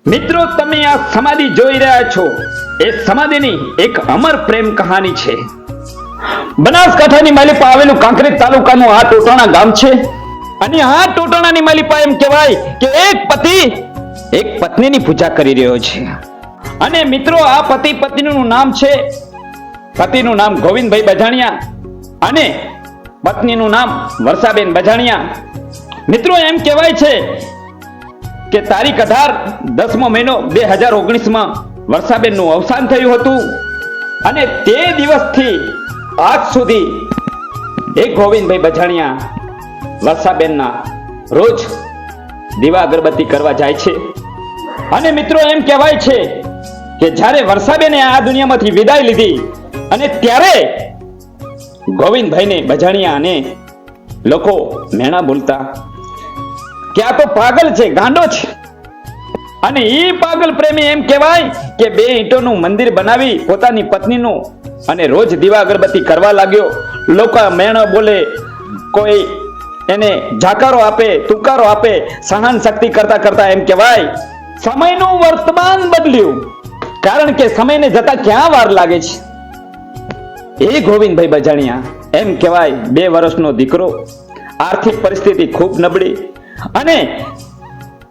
મિત્રો, તમે આ સમાધિ જોઈ રહ્યા છો. એ સમાધિની એક અમર પ્રેમ કહાની છે. બનાસકાંઠાની માલિપા આવેલું કાંકરેજ તાલુકાનું આ ટોટાણા ગામ છે. અને આ ટોટાણાની માલિપા એમ કહેવાય કે એક પતિ એક પત્નીની પૂજા કરી રહ્યો છે. અને મિત્રો, આ પતિ પત્નીનું નામ છે, પતિનું નામ ગોવિંદભાઈ બજાણિયા અને પત્નીનું નામ વર્ષાબેન બજાણિયા. મિત્રો, એમ કહેવાય છે કે તારીખ 18 10મો મહિનો 2019માં વર્ષાબેનનું અવસાન થયું હતું. અને તે દિવસથી આજ સુધી એક ગોવિંદભાઈ બજાણિયા વર્ષાબેનના રોજ દીવા અગરબત્તી કરવા જાય છે. અને મિત્રો, એમ કહેવાય છે કે જ્યારે વર્ષાબેને આ દુનિયામાંથી વિદાય લીધી અને ત્યારે ગોવિંદભાઈને બજાણિયાને લોકો મેણા બોલતા કે આ તો પાગલ છે, ગાંડો છે. અને એ પાગલ પ્રેમી એમ કહેવાય કે 2 ઈંટોનું મંદિર બનાવી પોતાની પત્નીનું અને રોજ દીવા અગરબત્તી કરવા લાગ્યો. લોકો મેણો બોલે, કોઈ એને જાકારો આપે, તુકારો આપે, સહન શક્તિ કરતા કરતા એમ કહેવાય સમયનું વર્તમાન બદલ્યું. કારણ કે સમયને જતા ક્યાં વાર લાગે છે. એ ગોવિંદભાઈ બજાણિયા એમ કહેવાય 2 વર્ષનો દીકરો, આર્થિક પરિસ્થિતિ ખૂબ નબળી. અને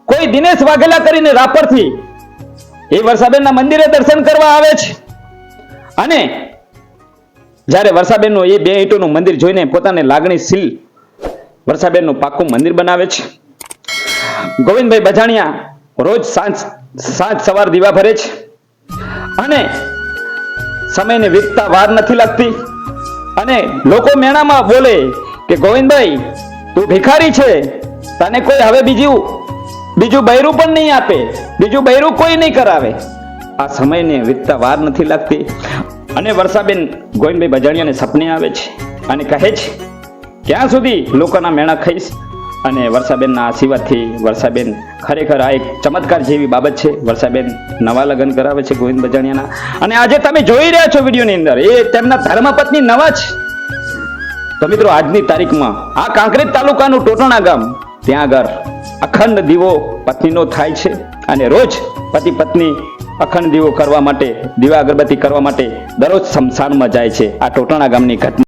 કોઈ દિનેશ વાઘેલા કરીને રાપરથી એ વર્ષાબેનના મંદિરે દર્શન કરવા આવે છે. અને જ્યારે વર્ષાબેનનું એ 2 ઈંટોનું મંદિર જોઈને પોતાને લાગણીશીલ વર્ષાબેનનું પાક્કું મંદિર બનાવે છે. ગોવિંદભાઈ બજાણિયા રોજ સાંજ સવાર દીવા ભરે છે. અને સમયને વીતતા વાર નથી લાગતી. અને લોકો મેણામાં બોલે કે ગોવિંદભાઈ, તું ભિખારી છે, તને કોઈ હવે બીજું બૈરું પણ નહીં આપે, બીજું બૈરું કોઈ નહીં કરાવે. આ સમયને વીતતા વાર નથી લાગતી. અને વર્ષાબેન ગોવિંદભાઈ બજાણિયાને સપને આવે છે અને કહે છે ક્યાં સુધી લોકોના મેણા ખાઈશ. અને વર્ષાબેનના આશીર્વાદથી વર્ષાબેન ખરેખર આ એક ચમત્કાર જેવી બાબત છે. વર્ષાબેન નવા લગ્ન કરાવે છે ગોવિંદ બજાણિયાના. અને આજે તમે જોઈ રહ્યા છો વિડીયોની અંદર, એ તેમના ધર્મપત્ની નવા છે. તો મિત્રો, આજની તારીખમાં આ કાંકરેજ તાલુકાનું ટોટાણા ગામ, ત્યાં આગળ અખંડ દીવો પત્નીનો થાય છે. અને રોજ પતિ પત્ની અખંડ દીવો કરવા માટે, દીવા અગરબત્તી કરવા માટે દરરોજ સ્મશાનમાં જાય છે. આ ટોટાણા ગામની ઘટના.